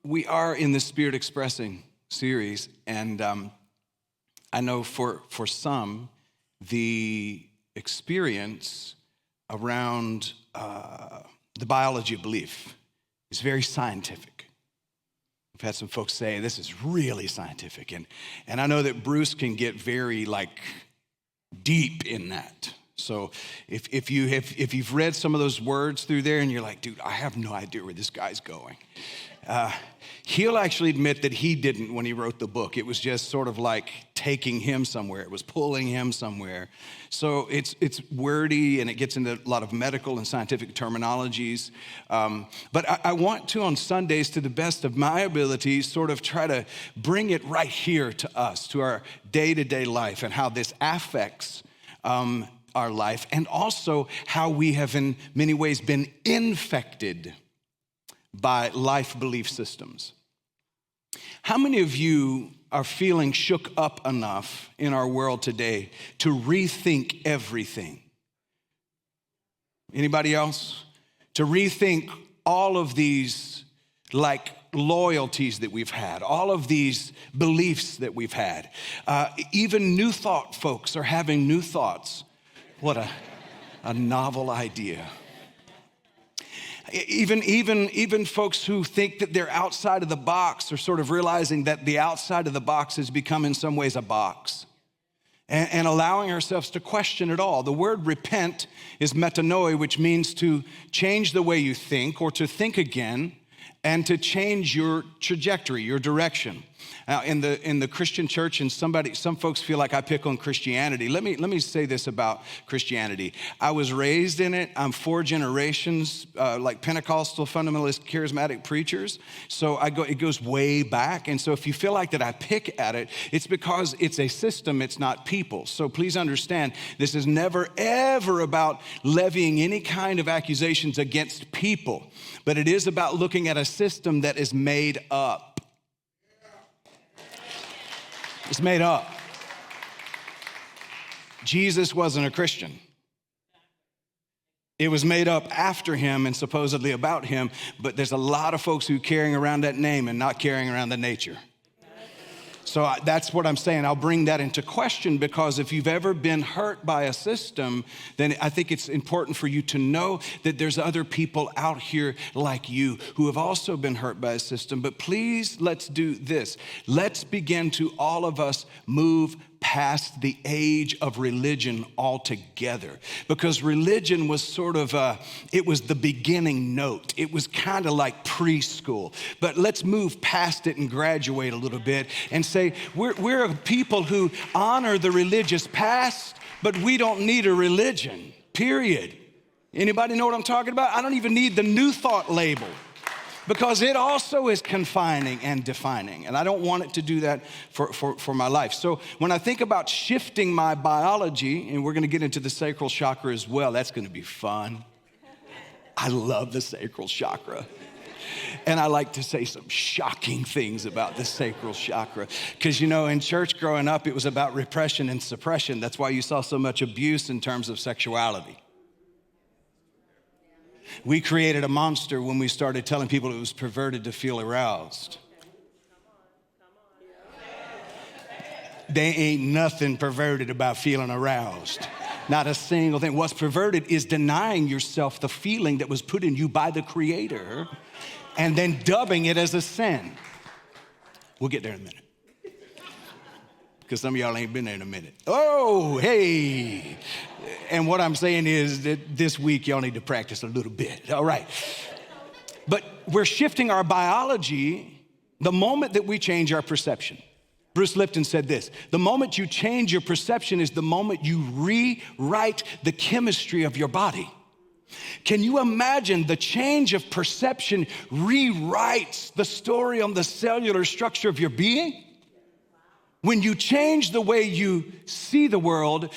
we are in the Spirit Expressing series, and I know for some, the experience around the biology of belief is very scientific. I've had some folks say, this is really scientific, and I know that Bruce can get very, deep in that. So if you've read some of those words through there and you're like, dude, I have no idea where this guy's going. He'll actually admit that he didn't when he wrote the book. It was just sort of like taking him somewhere. It was pulling him somewhere. So it's wordy and it gets into a lot of medical and scientific terminologies. But I want to, on Sundays, to the best of my ability, sort of try to bring it right here to us, to our day-to-day life, and how this affects our life, and also how we have in many ways been infected by life belief systems. How many of you are feeling shook up enough in our world today to rethink everything? Anybody else? To rethink all of these loyalties that we've had, all of these beliefs that we've had. Even New Thought folks are having new thoughts. What a novel idea. Even folks who think that they're outside of the box are sort of realizing that the outside of the box has become in some ways a box, and allowing ourselves to question it all. The word repent is metanoia, which means to change the way you think, or to think again, and to change your trajectory, your direction. Now, in the Christian church, and some folks feel like I pick on Christianity. Let me say this about Christianity. I was raised in it. I'm 4 generations, like Pentecostal, fundamentalist, charismatic preachers. So it goes way back. And so if you feel like that I pick at it, it's because it's a system, it's not people. So please understand, this is never, ever about levying any kind of accusations against people. But it is about looking at a system that is made up. It's made up. Jesus wasn't a Christian. It was made up after him and supposedly about him, but there's a lot of folks who are carrying around that name and not carrying around the nature. So that's what I'm saying. I'll bring that into question, because if you've ever been hurt by a system, then I think it's important for you to know that there's other people out here like you who have also been hurt by a system. But please, let's do this. Let's begin to, all of us, move past the age of religion altogether, because religion was sort of it was the beginning note. It was kind of like preschool. But let's move past it and graduate a little bit and say we're a people who honor the religious past, but we don't need a religion, period. Anybody know what I'm talking about? I don't even need the New Thought label, because it also is confining and defining. And I don't want it to do that for my life. So when I think about shifting my biology, and we're gonna get into the sacral chakra as well, that's gonna be fun. I love the sacral chakra. And I like to say some shocking things about the sacral chakra. Because, in church growing up, it was about repression and suppression. That's why you saw so much abuse in terms of sexuality. We created a monster when we started telling people it was perverted to feel aroused. There ain't nothing perverted about feeling aroused. Not a single thing. What's perverted is denying yourself the feeling that was put in you by the Creator and then dubbing it as a sin. We'll get there in a minute, because some of y'all ain't been there in a minute. Oh, hey. And what I'm saying is that this week y'all need to practice a little bit, all right? But we're shifting our biology the moment that we change our perception. Bruce Lipton said this: the moment you change your perception is the moment you rewrite the chemistry of your body. Can you imagine the change of perception rewrites the story on the cellular structure of your being? When you change the way you see the world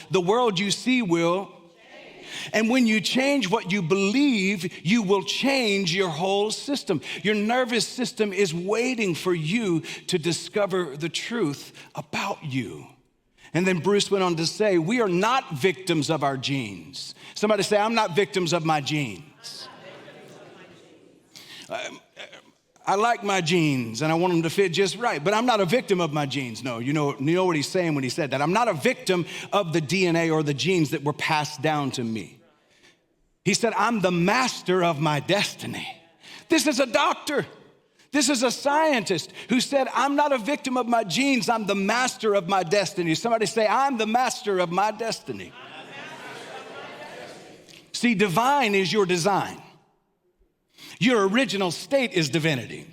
you see will change. And when you change what you believe, you will change your whole system. Your nervous system is waiting for you to discover the truth about you. And then Bruce went on to say, we are not victims of our genes. Somebody say, I'm not victims of my genes. I like my jeans and I want them to fit just right, but I'm not a victim of my genes. No, you know what he's saying when he said that. I'm not a victim of the DNA or the genes that were passed down to me. He said, I'm the master of my destiny. This is a doctor. This is a scientist who said, I'm not a victim of my genes. I'm the master of my destiny. Somebody say, I'm the master of my destiny. See, divine is your design. Your original state is divinity.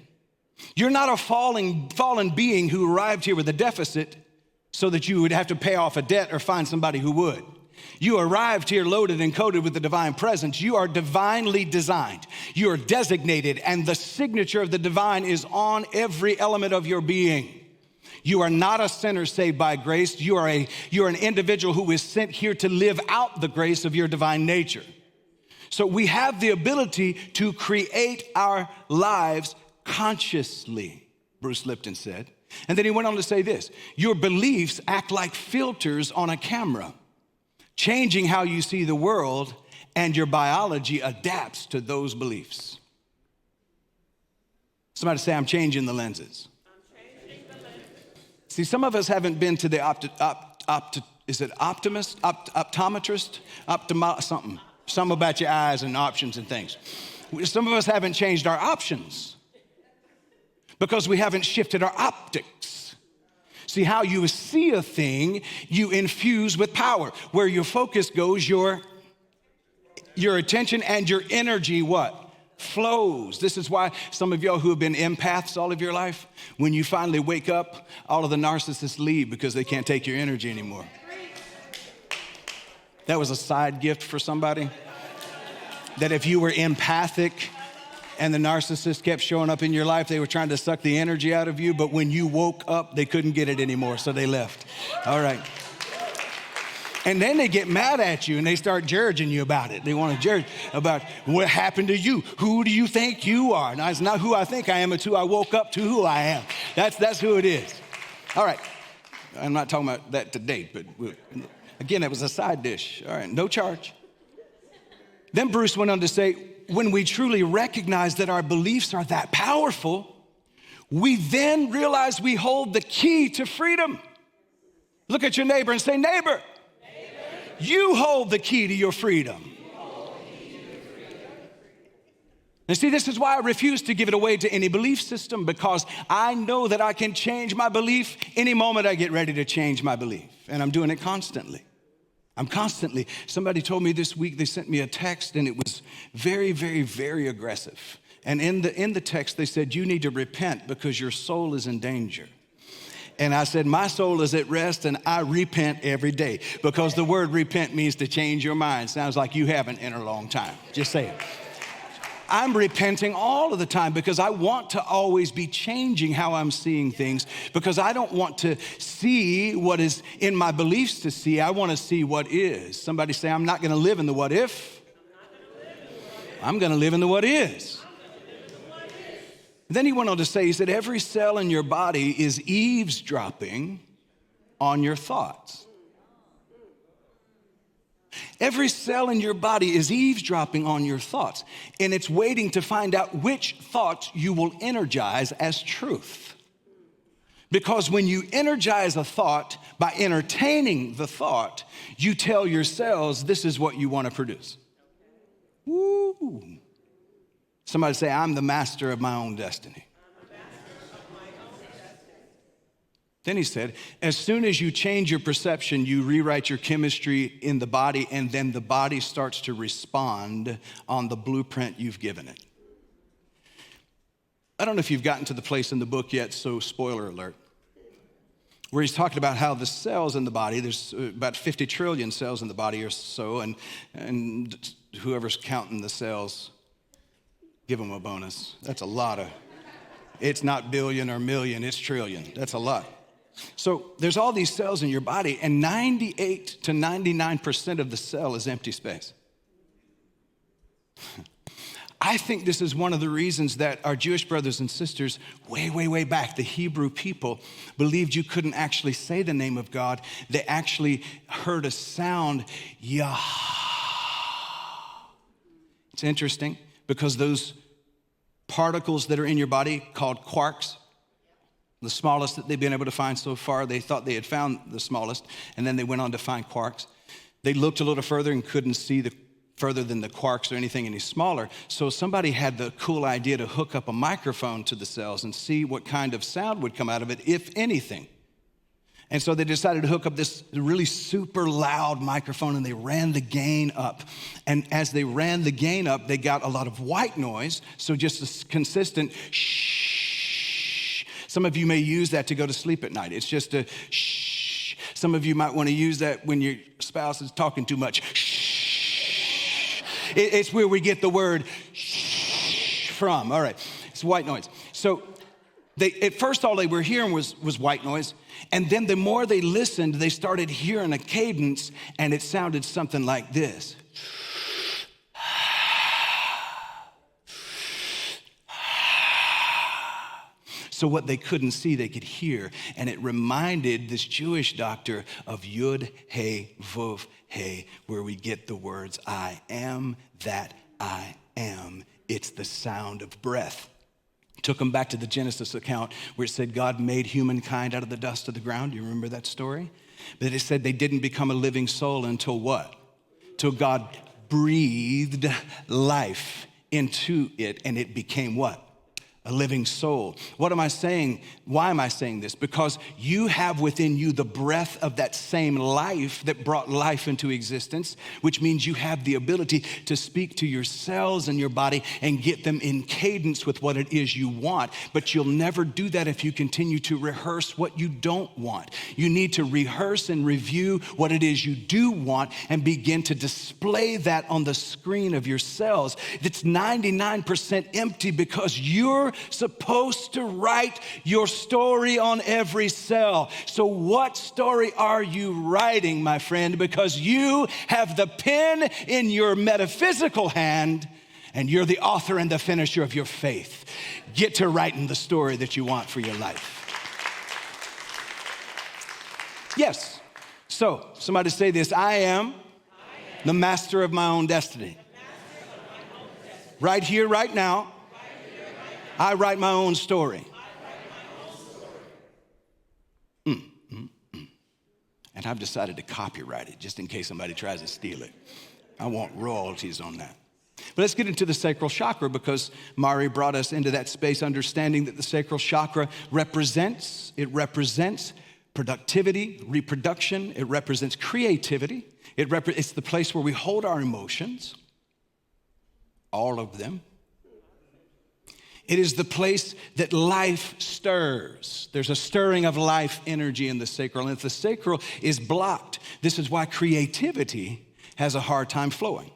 You're not a fallen being who arrived here with a deficit so that you would have to pay off a debt or find somebody who would. You arrived here loaded and coated with the divine presence. You are divinely designed. You are designated, and the signature of the divine is on every element of your being. You are not a sinner saved by grace. You're an individual who is sent here to live out the grace of your divine nature. So we have the ability to create our lives consciously, Bruce Lipton said. And then he went on to say this, your beliefs act like filters on a camera, changing how you see the world, and your biology adapts to those beliefs. Somebody say, I'm changing the lenses. I'm changing the lenses. See, some of us haven't been to the optometrist? Something about your eyes and options and things. Some of us haven't changed our options because we haven't shifted our optics. See, how you see a thing, you infuse with power. Where your focus goes, your attention and your energy, what? Flows. This is why some of y'all who have been empaths all of your life, when you finally wake up, all of the narcissists leave because they can't take your energy anymore. That was a side gift for somebody. That if you were empathic and the narcissist kept showing up in your life, they were trying to suck the energy out of you, but when you woke up, they couldn't get it anymore, so they left. All right. And then they get mad at you and they start judging you about it. They want to judge about what happened to you. Who do you think you are? Now, it's not who I think I am, it's who I woke up to who I am. That's who it is. All right. I'm not talking about that to date, but again, that was a side dish. All right, no charge. Then Bruce went on to say, when we truly recognize that our beliefs are that powerful, we then realize we hold the key to freedom. Look at your neighbor and say, neighbor, you hold the key to your freedom. And see, this is why I refuse to give it away to any belief system, because I know that I can change my belief any moment I get ready to change my belief. And I'm doing it constantly. Somebody told me this week, they sent me a text and it was very, very, very aggressive. And in the text, they said, you need to repent because your soul is in danger. And I said, my soul is at rest and I repent every day, because the word repent means to change your mind. Sounds like you haven't in a long time. Just say it. I'm repenting all of the time because I want to always be changing how I'm seeing things, because I don't want to see what is in my beliefs to see. I want to see what is. Somebody say, I'm not going to live in the what if. I'm going to live in the what is. Then he went on to say, he said, every cell in your body is eavesdropping on your thoughts. Every cell in your body is eavesdropping on your thoughts, and it's waiting to find out which thoughts you will energize as truth. Because when you energize a thought by entertaining the thought, you tell your cells this is what you want to produce. Woo. Somebody say, I'm the master of my own destiny. Then he said, as soon as you change your perception, you rewrite your chemistry in the body, and then the body starts to respond on the blueprint you've given it. I don't know if you've gotten to the place in the book yet, so spoiler alert, where he's talking about how the cells in the body, there's about 50 trillion cells in the body or so, and whoever's counting the cells, give them a bonus. That's a lot of, it's not billion or million, it's trillion. That's a lot. So there's all these cells in your body, and 98 to 99% of the cell is empty space. I think this is one of the reasons that our Jewish brothers and sisters, way back, the Hebrew people, believed you couldn't actually say the name of God. They actually heard a sound, Yah. It's interesting because those particles that are in your body called quarks, the smallest that they've been able to find so far. They thought they had found the smallest, and then they went on to find quarks. They looked a little further and couldn't see further than the quarks or anything any smaller. So somebody had the cool idea to hook up a microphone to the cells and see what kind of sound would come out of it, if anything. And so they decided to hook up this really super loud microphone, and they ran the gain up. And as they ran the gain up, they got a lot of white noise, so just a consistent shh. Some of you may use that to go to sleep at night. It's just a shh. Some of you might want to use that when your spouse is talking too much. Shh. It's where we get the word shh from. All right, it's white noise. So at first all they were hearing was white noise. And then the more they listened, they started hearing a cadence, and it sounded something like this. So what they couldn't see, they could hear. And it reminded this Jewish doctor of Yud, He, Vov, He, where we get the words, I am that I am. It's the sound of breath. Took them back to the Genesis account where it said God made humankind out of the dust of the ground. Do you remember that story? But it said they didn't become a living soul until what? Till God breathed life into it, and it became what? A living soul. What am I saying? Why am I saying this? Because you have within you the breath of that same life that brought life into existence, which means you have the ability to speak to your cells in your body and get them in cadence with what it is you want. But you'll never do that if you continue to rehearse what you don't want. You need to rehearse and review what it is you do want and begin to display that on the screen of your cells. It's 99% empty because you're supposed to write your story on every cell. So what story are you writing, my friend? Because you have the pen in your metaphysical hand, and you're the author and the finisher of your faith. Get to writing the story that you want for your life. Yes. So somebody say this: I am the master of my own destiny. Right here, right now, I write my own story. And I've decided to copyright it just in case somebody tries to steal it. I want royalties on that. But let's get into the sacral chakra, because Mari brought us into that space, understanding that the sacral chakra represents productivity, reproduction. It represents creativity. It's the place where we hold our emotions, all of them. It is the place that life stirs. There's a stirring of life energy in the sacral. And if the sacral is blocked, this is why creativity has a hard time flowing.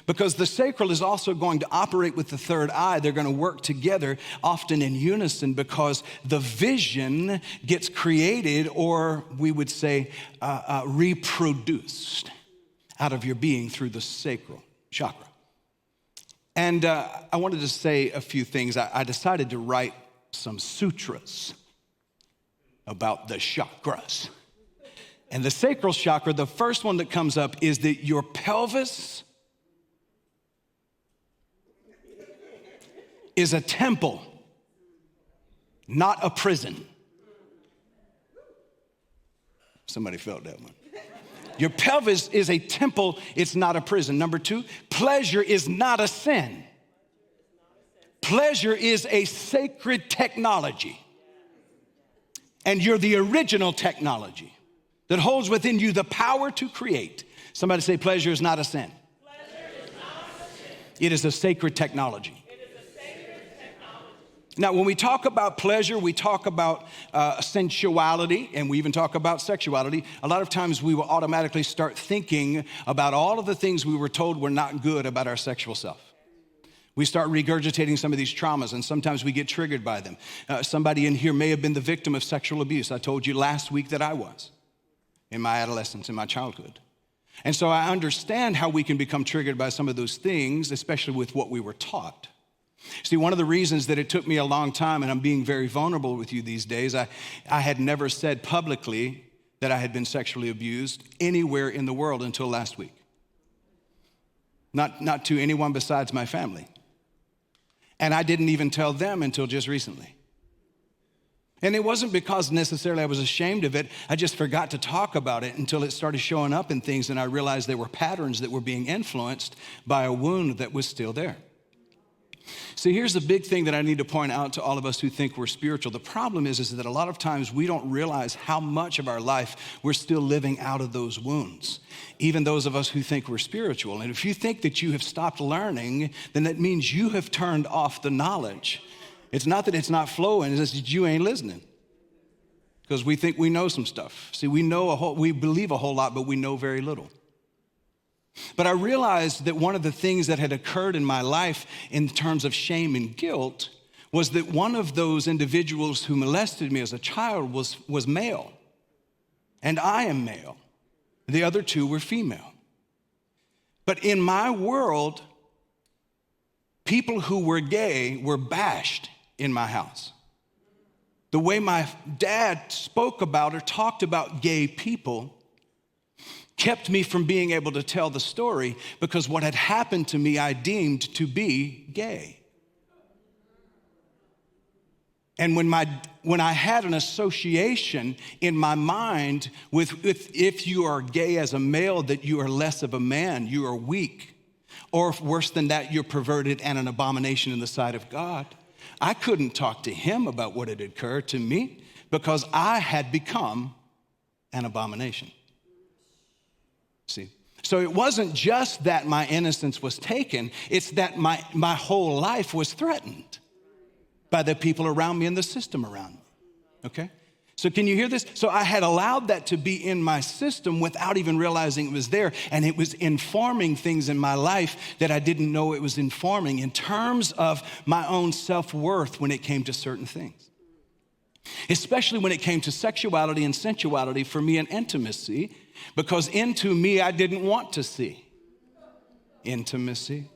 Because the sacral is also going to operate with the third eye. They're going to work together, often in unison, because the vision gets created, or we would say reproduced out of your being through the sacral chakra. And I wanted to say a few things. I decided to write some sutras about the chakras. And the sacral chakra, the first one that comes up is that your pelvis is a temple, not a prison. Somebody felt that one. Your pelvis is a temple, it's not a prison. Number two, pleasure is not a sin. Pleasure is a sacred technology. And you're the original technology that holds within you the power to create. Somebody say, pleasure is not a sin. Pleasure is not a sin. It is a sacred technology. It is a sacred technology. Now, when we talk about pleasure, we talk about sensuality, and we even talk about sexuality. A lot of times we will automatically start thinking about all of the things we were told were not good about our sexual self. We start regurgitating some of these traumas, and sometimes we get triggered by them. Somebody in here may have been the victim of sexual abuse. I told you last week that I was in my adolescence, in my childhood. And so I understand how we can become triggered by some of those things, especially with what we were taught. See, one of the reasons that it took me a long time, and I'm being very vulnerable with you these days, I had never said publicly that I had been sexually abused anywhere in the world until last week. Not to anyone besides my family. And I didn't even tell them until just recently. And it wasn't because necessarily I was ashamed of it. I just forgot to talk about it until it started showing up in things, and I realized there were patterns that were being influenced by a wound that was still there. See, here's the big thing that I need to point out to all of us who think we're spiritual. The problem is that a lot of times we don't realize how much of our life we're still living out of those wounds, even those of us who think we're spiritual. And if you think that you have stopped learning, then that means you have turned off the knowledge. It's not that it's not flowing, it's that you ain't listening. Because we think we know some stuff. See, we believe a whole lot, but we know very little. But I realized that one of the things that had occurred in my life in terms of shame and guilt was that one of those individuals who molested me as a child was male. And I am male. The other two were female. But in my world, people who were gay were bashed in my house. The way my dad spoke about or talked about gay people kept me from being able to tell the story because what had happened to me I deemed to be gay. And when I had an association in my mind with if you are gay as a male, that you are less of a man, you are weak, or worse than that, you're perverted and an abomination in the sight of God, I couldn't talk to him about what had occurred to me because I had become an abomination. See, so it wasn't just that my innocence was taken, it's that my whole life was threatened by the people around me and the system around me, okay? So can you hear this? So I had allowed that to be in my system without even realizing it was there, and it was informing things in my life that I didn't know it was informing in terms of my own self-worth when it came to certain things. Especially when it came to sexuality and sensuality for me and intimacy, because into me I didn't want to see intimacy.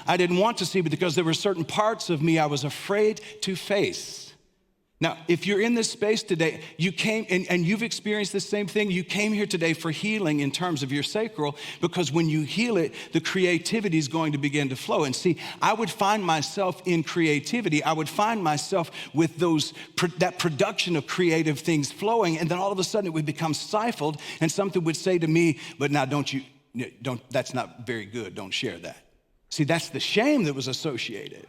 I didn't want to see because there were certain parts of me I was afraid to face. Now, if you're in this space today, you came and you've experienced the same thing. You came here today for healing in terms of your sacral, because when you heal it, the creativity is going to begin to flow. And see, I would find myself in creativity. I would find myself with that production of creative things flowing, and then all of a sudden it would become stifled, and something would say to me, but now don't, that's not very good. Don't share that. See, that's the shame that was associated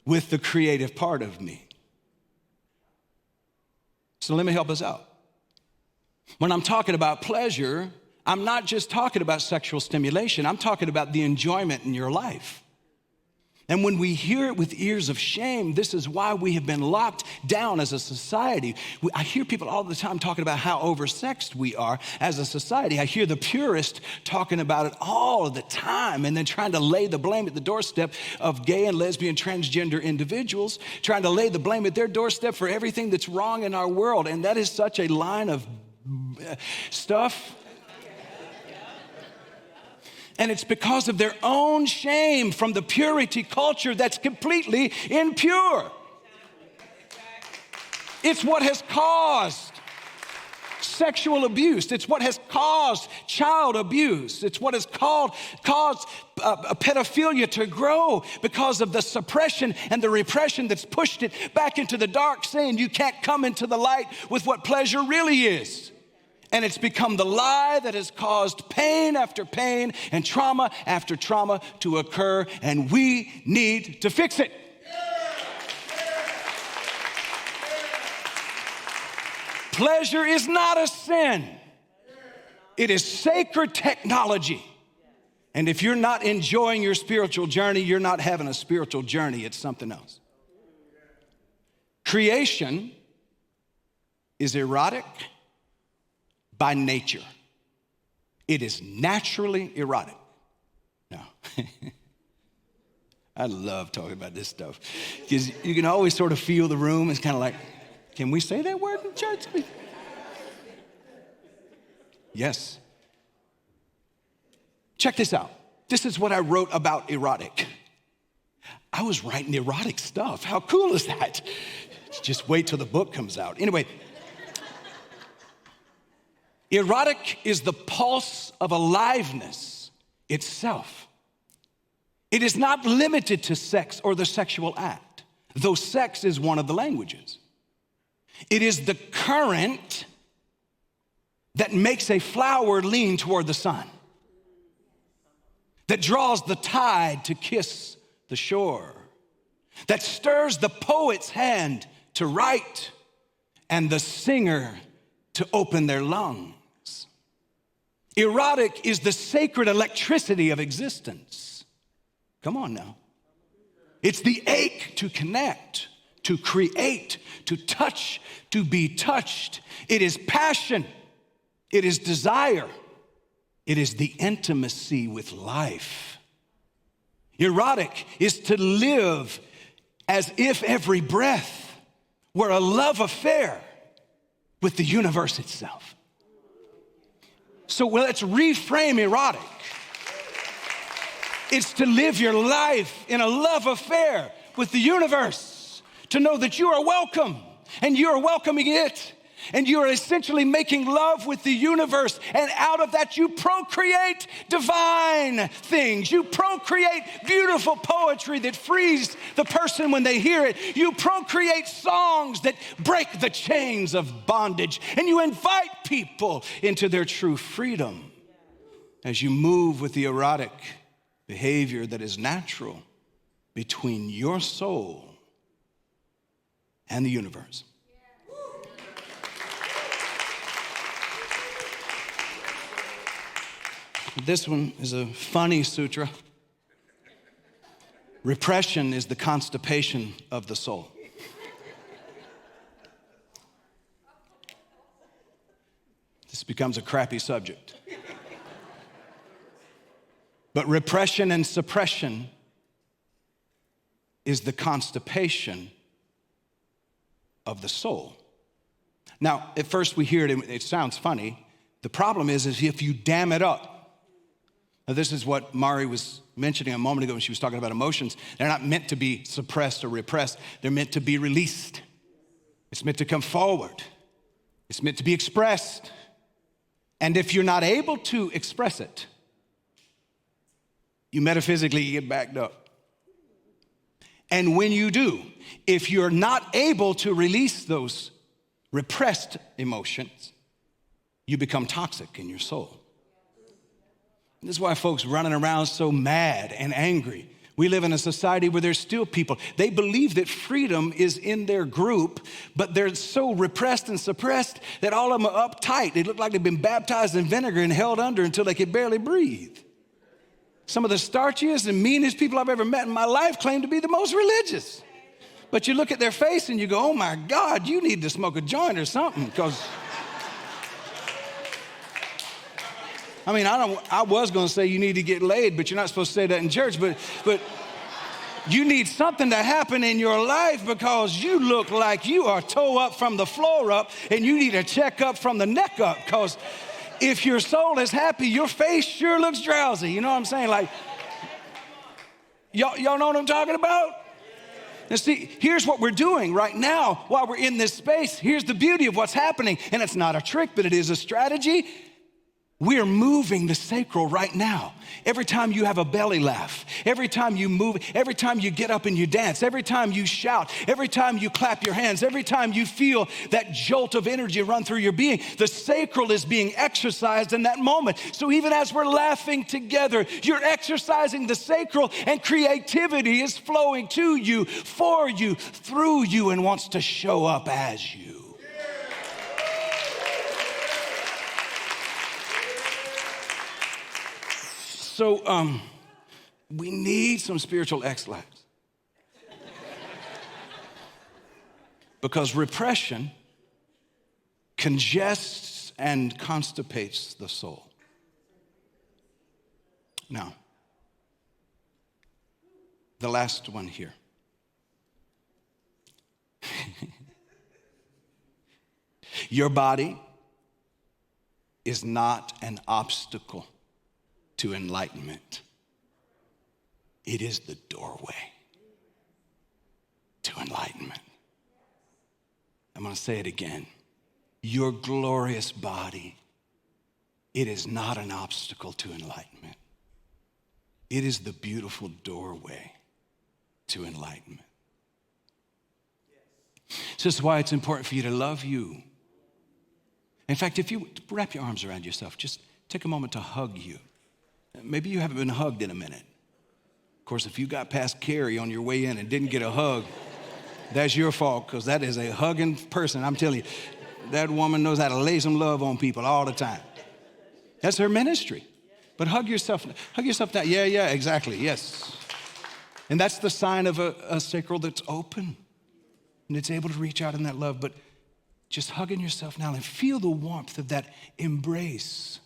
with the creative part of me. So let me help us out. When I'm talking about pleasure, I'm not just talking about sexual stimulation. I'm talking about the enjoyment in your life. And when we hear it with ears of shame, this is why we have been locked down as a society. I hear people all the time talking about how oversexed we are as a society. I hear the purist talking about it all the time and then trying to lay the blame at the doorstep of gay and lesbian transgender individuals, trying to lay the blame at their doorstep for everything that's wrong in our world. And that is such a line of stuff. And it's because of their own shame from the purity culture that's completely impure. It's what has caused sexual abuse. It's what has caused child abuse. It's what has caused pedophilia to grow because of the suppression and the repression that's pushed it back into the dark, saying you can't come into the light with what pleasure really is. And it's become the lie that has caused pain after pain and trauma after trauma to occur, and we need to fix it. Pleasure is not a sin. It is sacred technology. And if you're not enjoying your spiritual journey, you're not having a spiritual journey. It's something else. Creation is erotic by nature. It is naturally erotic. No. I love talking about this stuff because you can always sort of feel the room. It's kind of like, can we say that word in church? Yes. Check this out. This is what I wrote about erotic. I was writing erotic stuff. How cool is that? Just wait till the book comes out. Anyway, erotic is the pulse of aliveness itself. It is not limited to sex or the sexual act, though sex is one of the languages. It is the current that makes a flower lean toward the sun, that draws the tide to kiss the shore, that stirs the poet's hand to write and the singer to open their lungs. Erotic is the sacred electricity of existence. Come on now. It's the ache to connect, to create, to touch, to be touched. It is passion. It is desire. It is the intimacy with life. Erotic is to live as if every breath were a love affair with the universe itself. So let's reframe erotic. It's to live your life in a love affair with the universe, to know that you are welcome and you are welcoming it. And you are essentially making love with the universe. And out of that, you procreate divine things. You procreate beautiful poetry that frees the person when they hear it. You procreate songs that break the chains of bondage. And you invite people into their true freedom as you move with the erotic behavior that is natural between your soul and the universe. This one is a funny sutra. Repression is the constipation of the soul. This becomes a crappy subject. But repression and suppression is the constipation of the soul. Now, at first we hear it, it sounds funny. The problem is if you dam it up. Now, this is what Mari was mentioning a moment ago when she was talking about emotions. They're not meant to be suppressed or repressed. They're meant to be released. It's meant to come forward. It's meant to be expressed. And if you're not able to express it, you metaphysically get backed up. And when you do, if you're not able to release those repressed emotions, you become toxic in your soul. This is why folks running around so mad and angry. We live in a society where there's still people. They believe that freedom is in their group, but they're so repressed and suppressed that all of them are uptight. They look like they've been baptized in vinegar and held under until they could barely breathe. Some of the starchiest and meanest people I've ever met in my life claim to be the most religious. But you look at their face and you go, oh my God, you need to smoke a joint or something, because I mean, I was going to say you need to get laid, but you're not supposed to say that in church. But you need something to happen in your life, because you look like you are toe up from the floor up, and you need a checkup from the neck up. Because if your soul is happy, your face sure looks drowsy. You know what I'm saying? Like, y'all know what I'm talking about? Now see, here's what we're doing right now while we're in this space. Here's the beauty of what's happening. And it's not a trick, but it is a strategy. We're moving the sacral right now. Every time you have a belly laugh, every time you move, every time you get up and you dance, every time you shout, every time you clap your hands, every time you feel that jolt of energy run through your being, the sacral is being exercised in that moment. So even as we're laughing together, you're exercising the sacral, and creativity is flowing to you, for you, through you, and wants to show up as you. So we need some spiritual excellence, because repression congests and constipates the soul. Now, the last one here. Your body is not an obstacle to enlightenment. It is the doorway to enlightenment. I'm going to say it again. Your glorious body, it is not an obstacle to enlightenment. It is the beautiful doorway to enlightenment. So this is why it's important for you to love you. In fact, if you wrap your arms around yourself, just take a moment to hug you. Maybe you haven't been hugged in a minute. Of course, if you got past Carrie on your way in and didn't get a hug, that's your fault, because that is a hugging person. I'm telling you, that woman knows how to lay some love on people all the time. That's her ministry. But hug yourself now. Yeah, exactly, yes. And that's the sign of a sacral that's open and it's able to reach out in that love. But just hugging yourself now and feel the warmth of that embrace.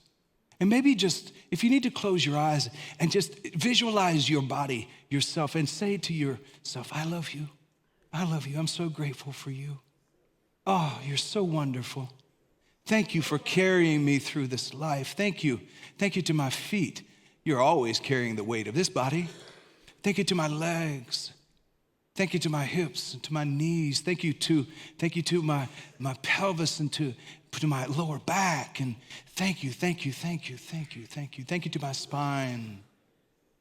And maybe just, if you need to close your eyes and just visualize your body, yourself, and say to yourself, I love you. I love you. I'm so grateful for you. Oh, you're so wonderful. Thank you for carrying me through this life. Thank you. Thank you to my feet. You're always carrying the weight of this body. Thank you to my legs. Thank you to my hips and to my knees. Thank you to my pelvis and to my lower back. And thank you to my spine.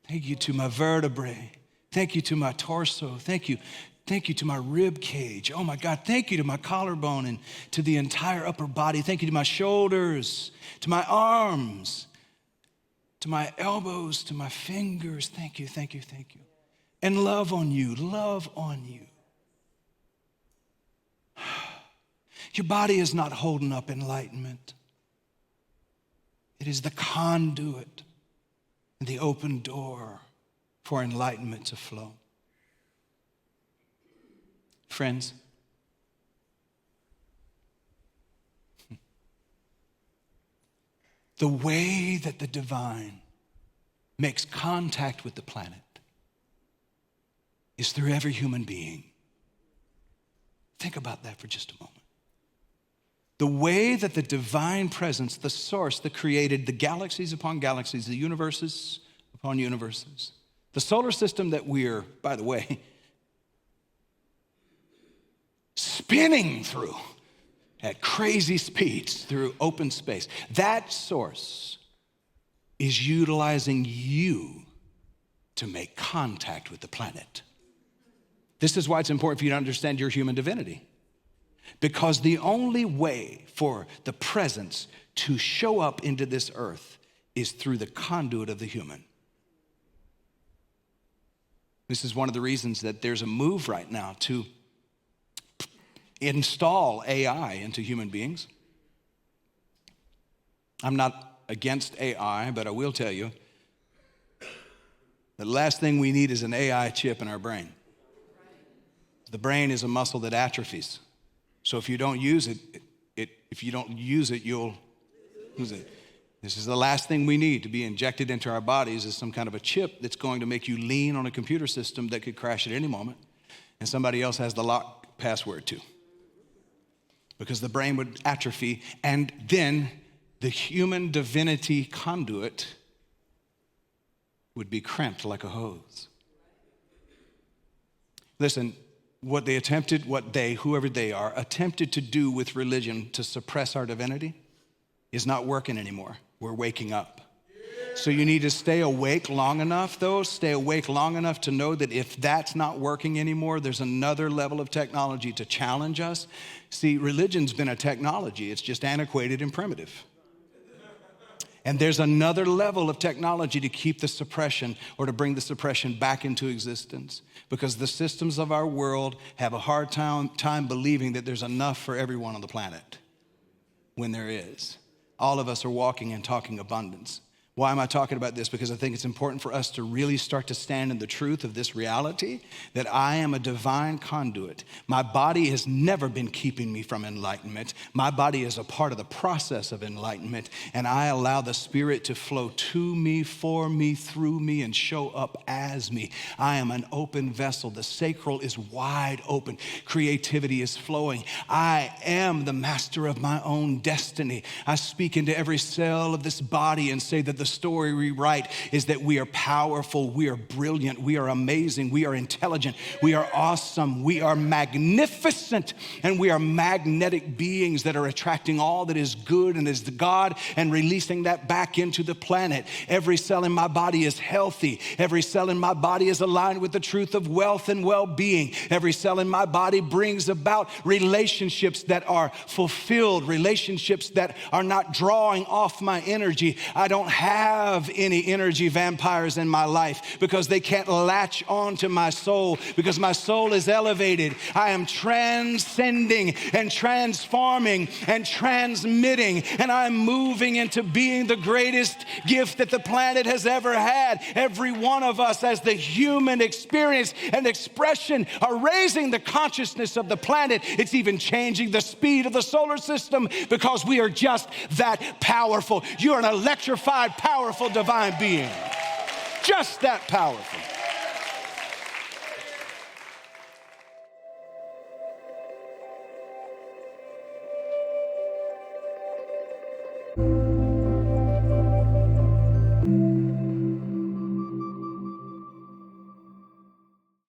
Thank you to my vertebrae. Thank you to my torso. Thank you to my rib cage. Oh my God, thank you to my collarbone and to the entire upper body. Thank you to my shoulders, to my arms, to my elbows, to my fingers. Thank you. And love on you. Your body is not holding up enlightenment. It is the conduit and the open door for enlightenment to flow. Friends, the way that the divine makes contact with the planet is through every human being. Think about that for just a moment. The way that the divine presence, the source that created the galaxies upon galaxies, the universes upon universes, the solar system that we're, by the way, spinning through at crazy speeds through open space. That source is utilizing you to make contact with the planet. This is why it's important for you to understand your human divinity. Because the only way for the presence to show up into this earth is through the conduit of the human. This is one of the reasons that there's a move right now to install AI into human beings. I'm not against AI, but I will tell you, the last thing we need is an AI chip in our brain. The brain is a muscle that atrophies. So if you don't use it, you'll lose it. This is the last thing we need to be injected into our bodies is some kind of a chip that's going to make you lean on a computer system that could crash at any moment, and somebody else has the lock password to. Because the brain would atrophy, and then the human divinity conduit would be cramped like a hose. Listen, whoever they are, attempted to do with religion to suppress our divinity is not working anymore. We're waking up. So you need to stay awake long enough to know that if that's not working anymore, there's another level of technology to challenge us. See, religion's been a technology. It's just antiquated and primitive. And there's another level of technology to keep the suppression or to bring the suppression back into existence, because the systems of our world have a hard time believing that there's enough for everyone on the planet when there is. All of us are walking and talking abundance. Why am I talking about this? Because I think it's important for us to really start to stand in the truth of this reality that I am a divine conduit. My body has never been keeping me from enlightenment. My body is a part of the process of enlightenment, and I allow the Spirit to flow to me, for me, through me, and show up as me. I am an open vessel. The sacral is wide open. Creativity is flowing. I am the master of my own destiny. I speak into every cell of this body and say that the story we write is that we are powerful, we are brilliant, we are amazing, we are intelligent, we are awesome, we are magnificent, and we are magnetic beings that are attracting all that is good and is the God and releasing that back into the planet. Every cell in my body is healthy. Every cell in my body is aligned with the truth of wealth and well-being. Every cell in my body brings about relationships that are fulfilled, relationships that are not drawing off my energy. I don't have any energy vampires in my life because they can't latch on to my soul, because my soul is elevated. I am transcending and transforming and transmitting, and I'm moving into being the greatest gift that the planet has ever had. Every one of us, as the human experience and expression, are raising the consciousness of the planet. It's even changing the speed of the solar system because we are just that powerful. You're an electrified, powerful divine being. Just that powerful.